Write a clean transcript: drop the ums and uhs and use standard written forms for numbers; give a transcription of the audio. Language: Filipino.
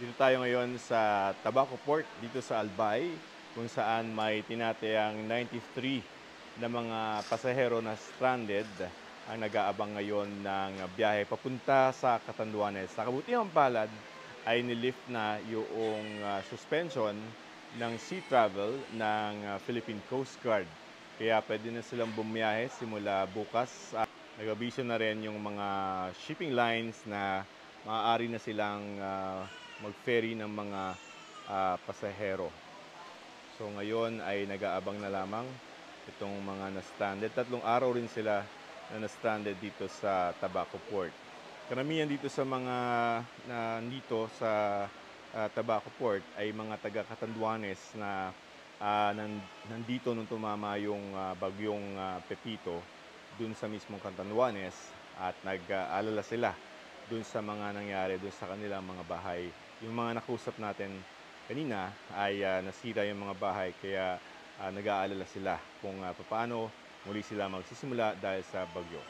Dito tayo ngayon sa Tabaco Port, dito sa Albay, kung saan may tinatayang 93 na mga pasahero na stranded ang nag-aabang ngayon ng biyahe papunta sa Catanduanes. Sa kabutihang palad ay nilift na yung suspension ng sea travel ng Philippine Coast Guard. Kaya pwede na silang bumiyahe simula bukas. Nag-abiso na rin yung mga shipping lines na maaari na silang mag-ferry ng mga pasahero. So ngayon ay nag-aabang na lamang itong mga na-stranded. 3 araw rin sila na na-stranded dito sa Tabaco Port. Karamihan dito sa mga nandito sa Tabaco Port ay mga taga Catanduanes na nandito nung tumama yung bagyong Pepito dun sa mismong Catanduanes at nag-aalala sila dun sa mga nangyari dun sa kanilang mga bahay. Yung mga nakausap natin kanina ay nasira yung mga bahay kaya nag-aalala sila kung paano muli sila magsisimula dahil sa bagyo.